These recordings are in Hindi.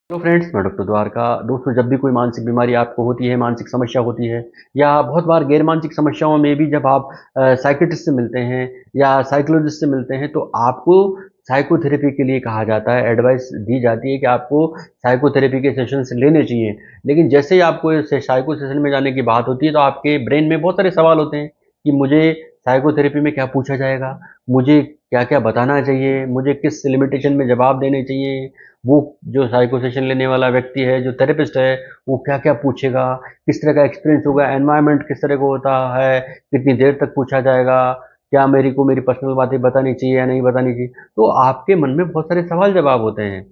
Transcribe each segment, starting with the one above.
हेलो फ्रेंड्स, मैं डॉक्टर द्वारका। दोस्तों, जब भी कोई मानसिक बीमारी आपको होती है, मानसिक समस्या होती है या बहुत बार गैर मानसिक समस्याओं में भी जब आप साइकियाट्रिस्ट से मिलते हैं या साइकोलॉजिस्ट से मिलते हैं तो आपको साइकोथेरेपी के लिए कहा जाता है, एडवाइस दी जाती है कि आपको साइकोथेरेपी के सेशंस लेने चाहिए। लेकिन जैसे ही आपको इस साइको सेशन में जाने की बात होती है तो आपके ब्रेन में बहुत सारे सवाल होते हैं कि मुझे साइकोथेरेपी में क्या पूछा जाएगा, मुझे क्या-क्या बताना चाहिए, मुझे किस लिमिटेशन में जवाब देने चाहिए, वो जो साइको सेशन लेने वाला व्यक्ति है, जो थेरेपिस्ट है, वो क्या-क्या पूछेगा, किस तरह का एक्सपीरियंस होगा, एनवायरनमेंट किस तरह का होता है, कितनी देर तक पूछा जाएगा, क्या मेरे को मेरी पर्सनल बातें बतानी चाहिए या नहीं बतानी चाहिए। तो आपके मन में बहुत सारे सवाल जवाब होते हैं।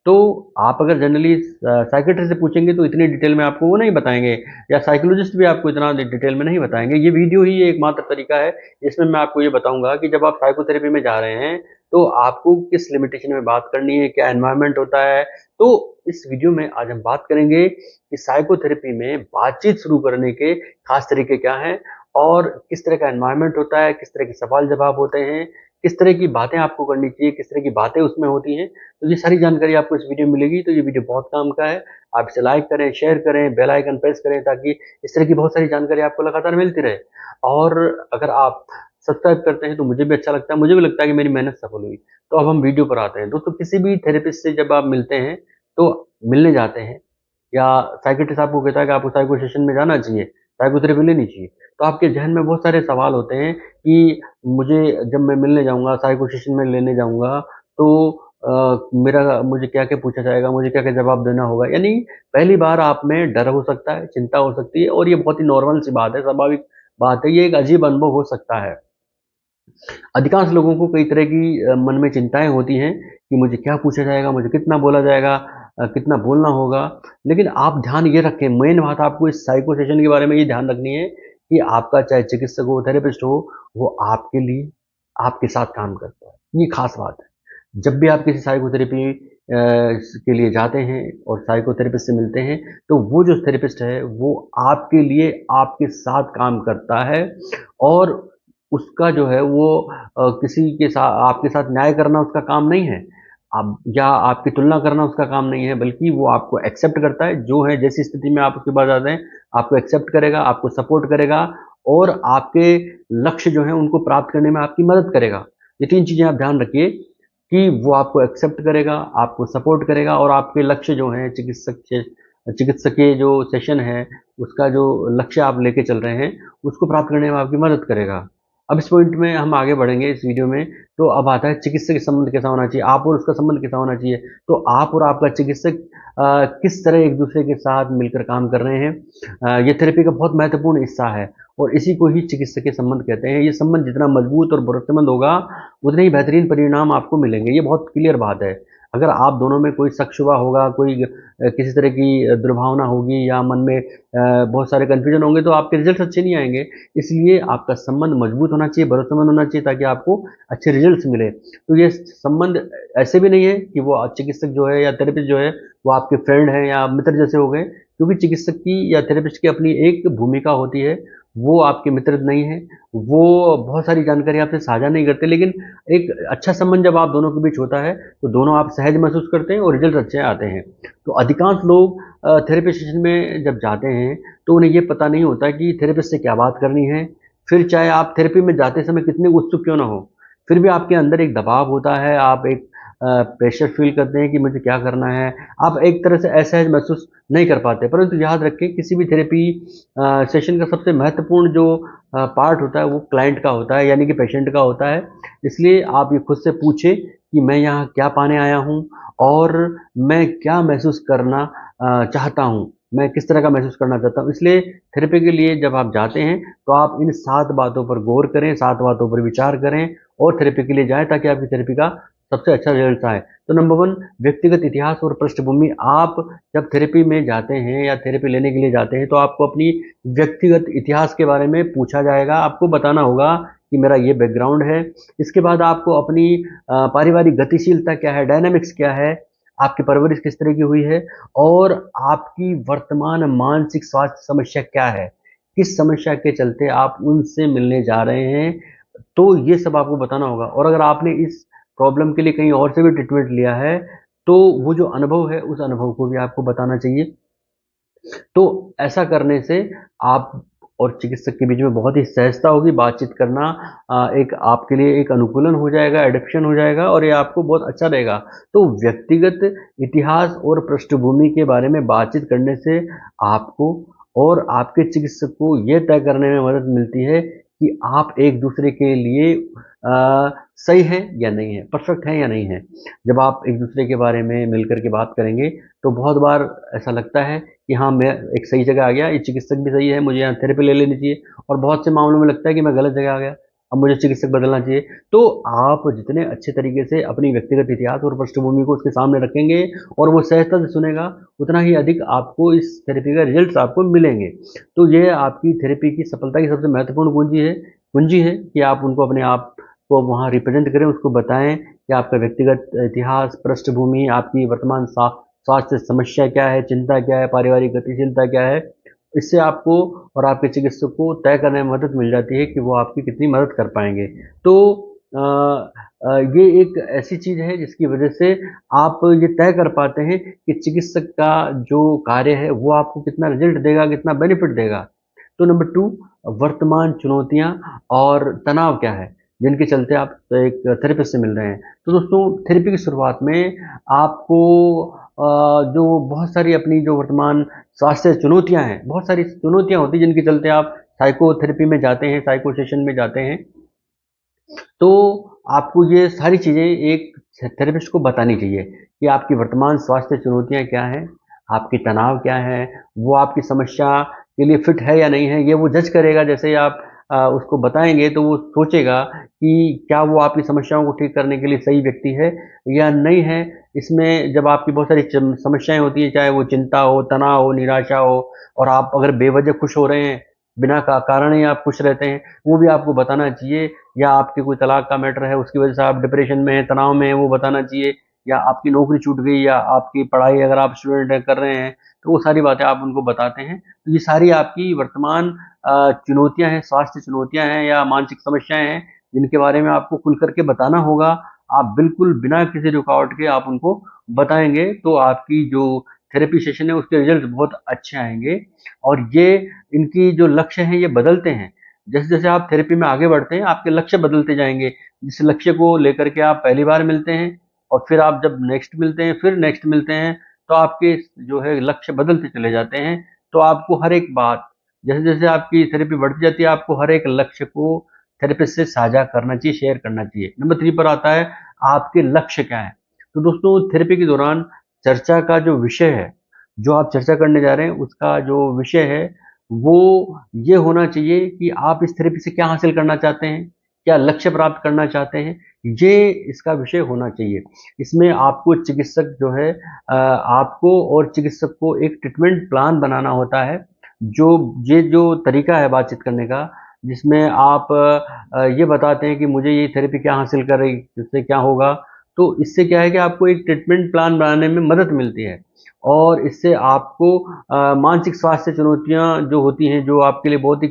तो आप अगर जनरली साइकियाट्रिस्ट से पूछेंगे तो इतनी डिटेल में आपको वो नहीं बताएँगे या साइकोलॉजिस्ट भी आपको इतना डिटेल में नहीं बताएँगे। ये वीडियो ही एकमात्र तरीका है, इसमें मैं आपको ये बताऊँगा कि जब आप साइकोथेरेपी में जा रहे हैं तो आपको किस लिमिटेशन में बात करनी है, क्या एनवायरनमेंट होता है। तो इस वीडियो में आज हम बात करेंगे कि साइकोथेरेपी में बातचीत शुरू करने के खास तरीके क्या हैं और किस तरह का एनवायरनमेंट होता है, किस तरह के सवाल जवाब होते हैं, किस तरह की बातें आपको करनी चाहिए, किस तरह की बातें उसमें होती हैं। तो ये सारी जानकारी आपको इस वीडियो में मिलेगी। तो ये वीडियो बहुत काम का है। आप इसे लाइक करें, शेयर करें, बेल आइकन प्रेस करें ताकि इस तरह की बहुत सारी जानकारी आपको लगातार मिलती रहे। और अगर आप सब्सक्राइब करते हैं तो मुझे भी अच्छा लगता है, मुझे भी लगता है कि मेरी मेहनत सफल हुई। तो अब हम वीडियो पर आते हैं। दोस्तों, किसी भी थेरेपिस्ट से जब आप मिलते हैं तो मिलने जाते हैं या साइकियाट्रिस्ट आपको कहता है कि आपको साइको सेशन में जाना चाहिए, साइकोथेरेपी लेनी चाहिए, तो आपके ज़हन में बहुत सारे सवाल होते हैं कि मुझे जब मैं मिलने जाऊँगा, साइको सेशन में लेने जाऊँगा तो मेरा मुझे क्या-क्या पूछा जाएगा, मुझे क्या-क्या जवाब देना होगा। यानी पहली बार आप में डर हो सकता है, चिंता हो सकती है और ये बहुत ही नॉर्मल सी बात है, स्वाभाविक बात है। ये एक अजीब अनुभव हो सकता है। अधिकांश लोगों को कई तरह की मन में चिंताएँ होती हैं कि मुझे क्या पूछा जाएगा, मुझे कितना बोला जाएगा, कितना बोलना होगा। लेकिन आप ध्यान ये रखें, मेन बात आपको इस साइको सेशन के बारे में ये ध्यान रखनी है कि आपका चाहे चिकित्सक हो, थेरेपिस्ट हो, वो आपके लिए, आपके साथ काम करता है। ये खास बात है। जब भी आप किसी साइकोथेरेपी के लिए जाते हैं और साइकोथेरेपिस्ट से मिलते हैं, तो वो जो थेरेपिस्ट है, वो आपके लिए, आपके साथ काम करता है और उसका जो है वो किसी के साथ आपके साथ न्याय करना उसका काम नहीं है। आप या आपकी तुलना करना उसका काम नहीं है, बल्कि वो आपको एक्सेप्ट करता है, जो है जैसी स्थिति में आप उसके पास जाते हैं, आपको एक्सेप्ट करेगा, आपको सपोर्ट करेगा और आपके लक्ष्य जो हैं उनको प्राप्त करने में आपकी मदद करेगा। ये 3 चीज़ें आप ध्यान रखिए कि वो आपको एक्सेप्ट करेगा, आपको सपोर्ट करेगा और आपके लक्ष्य जो हैं चिकित्सकीय जो सेशन है, उसका जो लक्ष्य आप लेके चल रहे हैं, उसको प्राप्त करने में आपकी मदद करेगा। अब इस पॉइंट में हम आगे बढ़ेंगे इस वीडियो में, तो अब आता है चिकित्सक के संबंध कैसा होना चाहिए, आप और उसका संबंध कैसा होना चाहिए। तो आप और आपका चिकित्सक किस तरह एक-दूसरे के साथ मिलकर काम कर रहे हैं, ये थेरेपी का बहुत महत्वपूर्ण हिस्सा है और इसी को ही चिकित्सकीय संबंध कहते हैं। ये संबंध जितना मजबूत और भरोसेमंद होगा, उतने ही बेहतरीन परिणाम आपको मिलेंगे। ये बहुत क्लियर बात है। अगर आप दोनों में कोई शक-शुबा होगा, कोई किसी तरह की दुर्भावना होगी या मन में बहुत सारे कन्फ्यूजन होंगे, तो आपके रिज़ल्ट्स अच्छे नहीं आएँगे। इसलिए आपका संबंध मजबूत होना चाहिए, भरोसेमंद होना चाहिए ताकि आपको अच्छे रिज़ल्ट्स मिले। तो ये संबंध ऐसे भी नहीं है कि वो चिकित्सक जो है या थेरेपिस्ट जो है, वो आपके फ्रेंड हैं या मित्र जैसे हो गए, क्योंकि चिकित्सक की या थेरेपिस्ट की अपनी एक भूमिका होती है। वो आपके मित्र नहीं हैं, वो बहुत सारी जानकारी आपसे साझा नहीं करते, लेकिन एक अच्छा संबंध जब आप दोनों के बीच होता है, तो दोनों आप सहज महसूस करते हैं और रिज़ल्ट अच्छे आते हैं। तो अधिकांश लोग थेरेपी सेशन में जब जाते हैं, तो उन्हें ये पता नहीं होता कि थेरेपिस्ट से क्या बात करनी है। फिर चाहे आप थेरेपी में जाते समय कितने उत्सुक क्यों ना हो, फिर भी आपके अंदर एक दबाव होता है, आप एक प्रेशर फ़ील करते हैं कि मुझे क्या करना है। आप एक तरह से असहज महसूस नहीं कर पाते, परंतु याद रखें किसी भी थेरेपी सेशन का सबसे महत्वपूर्ण जो पार्ट होता है वो क्लाइंट का होता है, यानी कि पेशेंट का होता है। इसलिए आप ये खुद से पूछें कि मैं यहाँ क्या पाने आया हूँ और मैं क्या महसूस करना चाहता हूँ, मैं किस तरह का महसूस करना चाहता हूँ। इसलिए थेरेपी के लिए जब आप जाते हैं तो आप इन 7 बातों पर गौर करें, 7 बातों पर विचार करें और थेरेपी के लिए जाएँ ताकि आपकी थेरेपी का सबसे अच्छा रिज़ल्ट आए। तो नंबर 1, व्यक्तिगत इतिहास और पृष्ठभूमि। आप जब थेरेपी में जाते हैं या थेरेपी लेने के लिए जाते हैं तो आपको अपनी व्यक्तिगत इतिहास के बारे में पूछा जाएगा, आपको बताना होगा कि मेरा ये बैकग्राउंड है। इसके बाद आपको अपनी पारिवारिक गतिशीलता क्या है, डायनामिक्स क्या है, आपकी परवरिश किस तरह की हुई है और आपकी वर्तमान मानसिक स्वास्थ्य समस्या क्या है, किस समस्या के चलते आप उनसे मिलने जा रहे हैं, तो ये सब आपको बताना होगा। और अगर आपने इस प्रॉब्लम के लिए कहीं और से भी ट्रीटमेंट लिया है, तो वो जो अनुभव है उस अनुभव को भी आपको बताना चाहिए। तो ऐसा करने से आप और चिकित्सक के बीच में बहुत ही सहजता होगी, बातचीत करना एक आपके लिए एक अनुकूलन हो जाएगा, एडॉप्शन हो जाएगा और ये आपको बहुत अच्छा रहेगा। तो व्यक्तिगत इतिहास और पृष्ठभूमि के बारे में बातचीत करने से आपको और आपके चिकित्सक को ये तय करने में मदद मिलती है कि आप एक दूसरे के लिए सही हैं या नहीं है, परफेक्ट हैं या नहीं है। जब आप एक दूसरे के बारे में मिलकर के बात करेंगे तो बहुत बार ऐसा लगता है कि हाँ, मैं एक सही जगह आ गया, ये चिकित्सक भी सही है, मुझे यहाँ थेरेपी ले लेनी चाहिए। और बहुत से मामलों में लगता है कि मैं गलत जगह आ गया, अब मुझे चिकित्सक बदलना चाहिए। तो आप जितने अच्छे तरीके से अपनी व्यक्तिगत इतिहास और पृष्ठभूमि को उसके सामने रखेंगे और वो सहजता से सुनेगा, उतना ही अधिक आपको इस थेरेपी का रिजल्ट्स आपको मिलेंगे। तो ये आपकी थेरेपी की सफलता की सबसे महत्वपूर्ण कुंजी है कि आप उनको अपने आप को वहाँ रिप्रेजेंट करें, उसको बताएं कि आपका व्यक्तिगत इतिहास, पृष्ठभूमि, आपकी वर्तमान स्वास्थ्य समस्या क्या है, चिंता क्या है, पारिवारिक गतिशीलता क्या है। इससे आपको और आपके चिकित्सक को तय करने में मदद मिल जाती है कि वो आपकी कितनी मदद कर पाएंगे। तो ये एक ऐसी चीज़ है जिसकी वजह से आप ये तय कर पाते हैं कि चिकित्सक का जो कार्य है वो आपको कितना रिजल्ट देगा, कितना बेनिफिट देगा। तो नंबर 2, वर्तमान चुनौतियाँ और तनाव क्या है, जिनके चलते आप एक थेरेपिस्ट से मिल रहे हैं। तो दोस्तों, थेरेपी की शुरुआत में आपको जो बहुत सारी अपनी जो वर्तमान स्वास्थ्य चुनौतियाँ हैं, बहुत सारी चुनौतियाँ होती हैं जिनके चलते आप साइकोथेरेपी में जाते हैं, साइको सेशन में जाते हैं। तो आपको ये सारी चीज़ें एक थेरेपिस्ट को बतानी चाहिए कि आपकी वर्तमान स्वास्थ्य चुनौतियाँ क्या हैं, आपकी तनाव क्या है, वो आपकी समस्या के लिए फिट है या नहीं है, ये वो जज करेगा। जैसे ही आप उसको बताएँगे तो वो सोचेगा कि क्या वो आपकी समस्याओं को ठीक करने के लिए सही व्यक्ति है या नहीं है। इसमें जब आपकी बहुत सारी समस्याएँ होती हैं, चाहे वो चिंता हो, तनाव हो, निराशा हो, और आप अगर बेवजह खुश हो रहे हैं, बिना कारण ही आप खुश रहते हैं, वो भी आपको बताना चाहिए। या आपके कोई तलाक का मैटर है, उसकी वजह से आप डिप्रेशन में हैं, तनाव में हैं, वो बताना चाहिए। या आपकी नौकरी छूट गई, या आपकी पढ़ाई अगर आप स्टूडेंट हैं कर रहे हैं, तो वो सारी बातें आप उनको बताते हैं। तो ये सारी आपकी वर्तमान चुनौतियाँ हैं, स्वास्थ्य चुनौतियाँ हैं या मानसिक समस्याएँ हैं, जिनके बारे में आपको खुल कर के बताना होगा। आप बिल्कुल बिना किसी रुकावट के आप उनको बताएँगे, तो आपकी जो थेरेपी सेशन है उसके रिज़ल्ट बहुत अच्छे आएँगे। और ये इनकी जो लक्ष्य हैं ये बदलते हैं। जैसे-जैसे आप थेरेपी में आगे बढ़ते हैं, आपके लक्ष्य बदलते जाएँगे। जिस लक्ष्य को लेकर के आप पहली बार मिलते हैं और फिर आप जब नेक्स्ट मिलते हैं, फिर नेक्स्ट मिलते हैं, तो आपके जो है लक्ष्य बदलते चले जाते हैं। तो आपको हर एक बात, जैसे-जैसे आपकी थेरेपी बढ़ती जाती है, आपको हर एक लक्ष्य को थेरेपिस्ट से साझा करना चाहिए, शेयर करना चाहिए। नंबर 3 पर आता है, आपके लक्ष्य क्या हैं? तो दोस्तों, थेरेपी के दौरान चर्चा का जो विषय है, जो आप चर्चा करने जा रहे हैं, उसका जो विषय है, वो ये होना चाहिए कि आप इस थेरेपी से क्या हासिल करना चाहते हैं? क्या लक्ष्य प्राप्त करना चाहते हैं? ये इसका विषय होना चाहिए। इसमें आपको चिकित्सक जो है आपको और चिकित्सक को एक ट्रीटमेंट प्लान बनाना होता है। जो ये जो तरीका है बातचीत करने का, जिसमें आप ये बताते हैं कि मुझे ये थेरेपी क्या हासिल कर रही, इससे क्या होगा? तो इससे क्या है कि आपको एक ट्रीटमेंट प्लान बनाने में मदद मिलती है। और इससे आपको मानसिक स्वास्थ्य चुनौतियाँ जो होती हैं, जो आपके लिए बहुत ही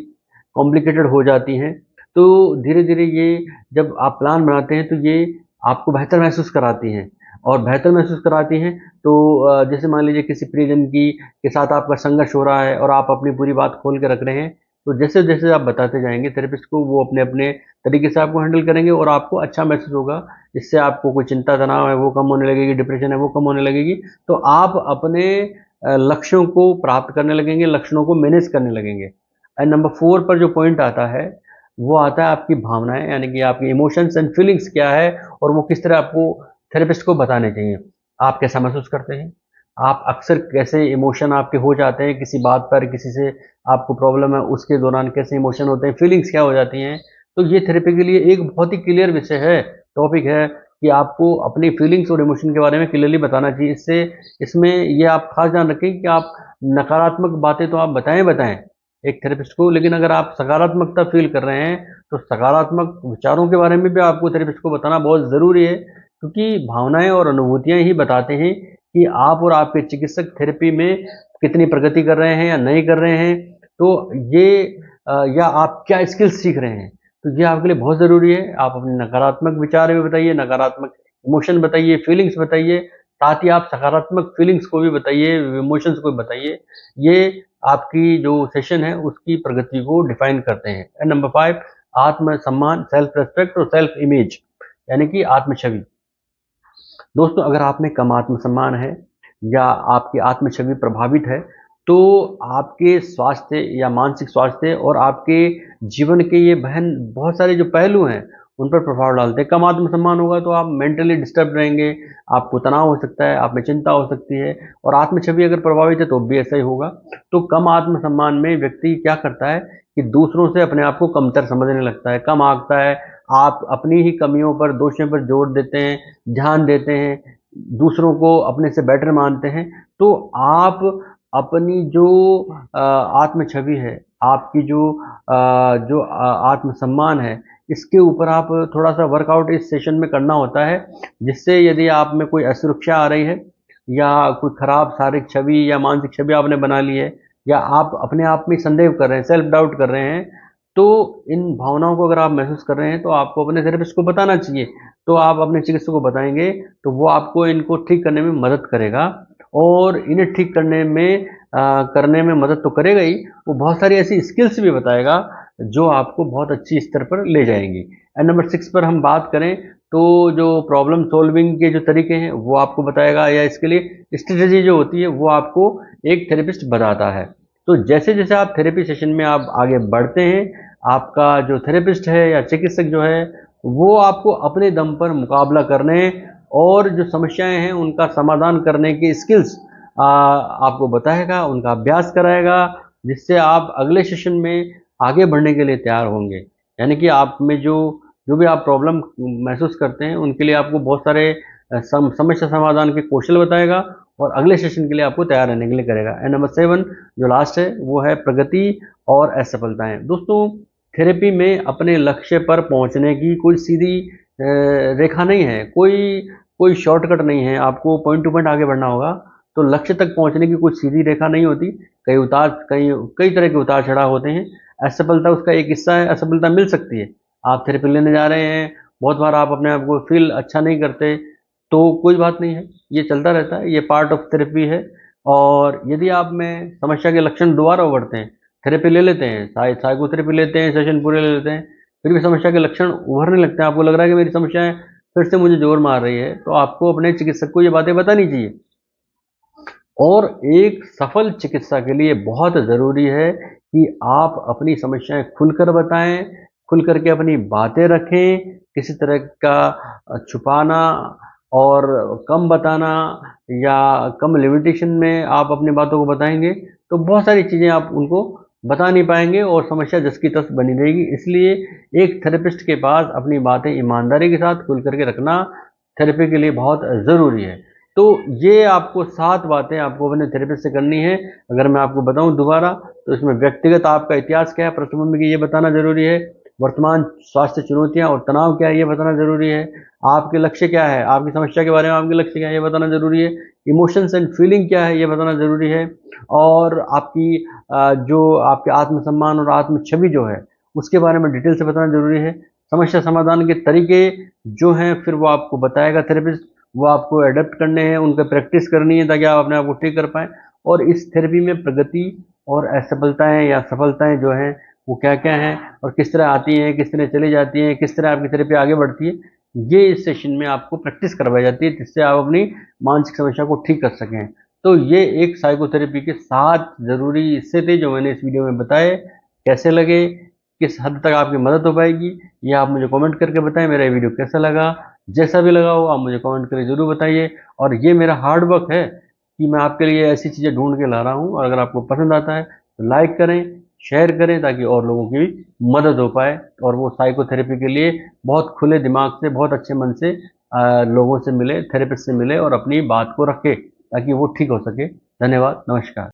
कॉम्प्लिकेटेड हो जाती हैं, तो धीरे-धीरे ये जब आप प्लान बनाते हैं, तो ये आपको बेहतर महसूस कराती हैं। और बेहतर महसूस कराती हैं, तो जैसे मान लीजिए किसी प्रियजन के साथ आपका संघर्ष हो रहा है और आप अपनी पूरी बात खोल के रख रहे हैं, तो जैसे-जैसे आप बताते जाएँगे थेरेपिस्ट को, वो अपने-अपने तरीके से आपको हैंडल करेंगे और आपको अच्छा महसूस होगा। इससे आपको कोई चिंता तनाव है वो कम होने लगेगी, डिप्रेशन है वो कम होने लगेगी। तो आप अपने लक्ष्यों को प्राप्त करने लगेंगे, लक्षणों को मैनेज करने लगेंगे। एंड नंबर 4 पर जो पॉइंट आता है, वो आता है आपकी भावनाएँ, यानी कि आपकी इमोशंस एंड फीलिंग्स क्या है और वो किस तरह आपको थेरेपिस्ट को बताने चाहिए। आप कैसा महसूस करते हैं? आप अक्सर कैसे इमोशन आपके हो जाते हैं किसी बात पर, किसी से आपको प्रॉब्लम है उसके दौरान कैसे इमोशन होते हैं, फीलिंग्स क्या हो जाती हैं? तो ये थेरेपी के लिए एक बहुत ही क्लियर विषय है, टॉपिक है कि आपको अपनी फीलिंग्स और इमोशन के बारे में क्लियरली बताना चाहिए। इससे इसमें ये आप खास ध्यान रखें कि आप नकारात्मक बातें तो आप बताएँ एक थेरेपिस्ट को, लेकिन अगर आप सकारात्मकता फ़ील कर रहे हैं, तो सकारात्मक विचारों के बारे में भी आपको थेरेपिस्ट को बताना बहुत ज़रूरी है, क्योंकि भावनाएँ और अनुभूतियाँ ही बताते हैं कि आप और आपके चिकित्सक थेरेपी में कितनी प्रगति कर रहे हैं या नहीं कर रहे हैं। तो ये या आप क्या स्किल्स सीख रहे हैं। तो ये आपके लिए बहुत ज़रूरी है। आप अपने नकारात्मक विचार भी बताइए, नकारात्मक इमोशन बताइए, फीलिंग्स बताइए, साथ ही आप सकारात्मक फीलिंग्स को भी बताइए, इमोशंस को भी बताइए। ये आपकी जो सेशन है उसकी प्रगति को डिफाइन करते हैं। एंड नंबर 5, आत्म-सम्मान, सेल्फ रिस्पेक्ट और सेल्फ इमेज, यानी कि आत्म-छवि। दोस्तों, अगर आप में कम आत्म-सम्मान है या आपकी आत्म-छवि प्रभावित है, तो आपके स्वास्थ्य या मानसिक स्वास्थ्य और आपके जीवन के ये बहुत सारे जो पहलू हैं, उन पर प्रभाव डालते हैं। कम आत्म-सम्मान होगा तो आप मेंटली डिस्टर्ब रहेंगे, आपको तनाव हो सकता है, आप में चिंता हो सकती है, और आत्म-छवि अगर प्रभावित है तो भी ऐसा ही होगा। तो कम आत्म-सम्मान में व्यक्ति क्या करता है कि दूसरों से अपने आप को कमतर समझने लगता है, कम आंकता है, आप अपनी ही कमियों पर, दोषों पर जोर देते हैं, ध्यान देते हैं, दूसरों को अपने से बेटर मानते हैं। तो आप अपनी जो आत्म छवि है, आपकी जो आत्मसम्मान है, इसके ऊपर आप थोड़ा-सा वर्कआउट इस सेशन में करना होता है, जिससे यदि आप में कोई असुरक्षा आ रही है या कोई खराब शारीरिक छवि या मानसिक छवि आपने बना ली है, या आप अपने आप में संदेह कर रहे हैं, सेल्फ डाउट कर रहे हैं, तो इन भावनाओं को अगर आप महसूस कर रहे हैं, तो आपको अपने थेरेपिस्ट को बताना चाहिए। तो आप अपने चिकित्सक को बताएँगे, तो वो आपको इनको ठीक करने में मदद करेगा, और इन्हें ठीक करने में मदद तो करेगा ही, वो बहुत सारी ऐसी स्किल्स भी बताएगा, जो आपको बहुत अच्छी स्तर पर ले जाएँगी। एंड नंबर 6 पर हम बात करें, तो जो प्रॉब्लम सॉल्विंग के जो तरीके हैं, वो आपको बताएगा, या इसके लिए स्ट्रेटेजी जो होती है, वो आपको एक थेरेपिस्ट बताता है। तो जैसे-जैसे आप थेरेपी सेशन में आप आगे बढ़ते हैं, आपका जो थेरेपिस्ट है या चिकित्सक जो है, वो आपको अपने दम पर मुकाबला करने और जो समस्याएँ हैं, उनका समाधान करने की स्किल्स आपको बताएगा, उनका अभ्यास कराएगा, जिससे आप अगले सेशन में आगे बढ़ने के लिए तैयार होंगे। यानी कि आप में जो भी आप प्रॉब्लम महसूस करते हैं, उनके लिए आपको बहुत सारे समस्या समाधान के कौशल बताएगा, और अगले सेशन के लिए आपको तैयार रहने के लिए करेगा। एंड नंबर 7 जो लास्ट है, वो है प्रगति और असफलताएँ। दोस्तों, थेरेपी में अपने लक्ष्य पर पहुंचने की कोई सीधी रेखा नहीं है, कोई शॉर्टकट नहीं है, आपको पॉइंट टू पॉइंट आगे बढ़ना होगा। तो लक्ष्य तक पहुंचने की कोई सीधी रेखा नहीं होती, कई तरह के उतार चढ़ाव होते हैं। असफलता उसका एक हिस्सा है, असफलता मिल सकती है। आप थेरेपी लेने जा रहे हैं, बहुत बार आप अपने आप को फील अच्छा नहीं करते, तो कोई बात नहीं है, ये चलता रहता है, ये पार्ट ऑफ थेरेपी है। और यदि आप में समस्या के लक्षण दोबारा उभरते हैं, थेरेपी ले लेते हैं, साइकोथेरेपी लेते हैं, सेशन पूरे ले लेते हैं, फिर भी समस्या के लक्षण उभरने लगते हैं, आपको लग रहा है कि मेरी समस्याएं फिर से मुझे जोर मार रही है, तो आपको अपने चिकित्सक को ये बातें बतानी चाहिए। और एक सफल चिकित्सा के लिए बहुत ज़रूरी है कि आप अपनी समस्याएं खुलकर बताएं, खुल करके अपनी बातें रखें, किसी तरह का छुपाना और कम बताना या कम लिमिटेशन में आप अपनी बातों को बताएंगे, तो बहुत सारी चीज़ें आप उनको बता नहीं पाएंगे और समस्या जस की तस बनी रहेगी। इसलिए एक थेरेपिस्ट के पास अपनी बातें ईमानदारी के साथ खुल करके रखना थेरेपी के लिए बहुत ज़रूरी है। तो ये आपको 7 बातें आपको अपने थेरेपिस्ट से करनी है। अगर मैं आपको बताऊं दोबारा, तो इसमें व्यक्तिगत आपका इतिहास क्या है, पृष्ठभूमि की, ये बताना ज़रूरी है। वर्तमान स्वास्थ्य चुनौतियां और तनाव क्या है, ये बताना ज़रूरी है। आपके लक्ष्य क्या है, आपकी समस्या के बारे में आपके लक्ष्य क्या है, ये बताना ज़रूरी है। इमोशंस एंड फीलिंग क्या है, ये बताना ज़रूरी है। और आपकी जो आपके आत्मसम्मान और आत्म छवि जो है, उसके बारे में डिटेल से बताना ज़रूरी है। समस्या समाधान के तरीके जो हैं, फिर वो आपको बताएगा थेरेपिस्ट, वो आपको अडेप्ट करने हैं, उन पर प्रैक्टिस करनी है, ताकि आप अपने आप को ठीक कर पाएँ। और इस थेरेपी में प्रगति और असफलताएँ या सफलताएँ जो हैं, वो क्या-क्या हैं और किस तरह आती हैं, किस तरह चली जाती हैं, किस तरह आपकी थेरेपी आगे बढ़ती है, ये इस सेशन में आपको प्रैक्टिस करवाई जाती है, जिससे आप अपनी मानसिक समस्या को ठीक कर सकें। तो ये एक साइकोथेरेपी के 7 ज़रूरी हिस्से थे, जो मैंने इस वीडियो में बताए। कैसे लगे, किस हद तक आपकी मदद हो पाएगी, ये आप मुझे कमेंट करके बताएं। मेरा ये वीडियो कैसा लगा, जैसा भी लगा हो आप मुझे कमेंट करके ज़रूर बताइए। और ये मेरा हार्ड वर्क है कि मैं आपके लिए ऐसी चीज़ें ढूंढ के ला रहा हूँ, और अगर आपको पसंद आता है तो लाइक करें, शेयर करें, ताकि और लोगों की भी मदद हो पाए, और वो साइकोथेरेपी के लिए बहुत खुले दिमाग से, बहुत अच्छे मन से लोगों से मिले, थेरेपिस्ट से मिले, और अपनी बात को रखे, ताकि वो ठीक हो सके। धन्यवाद, नमस्कार।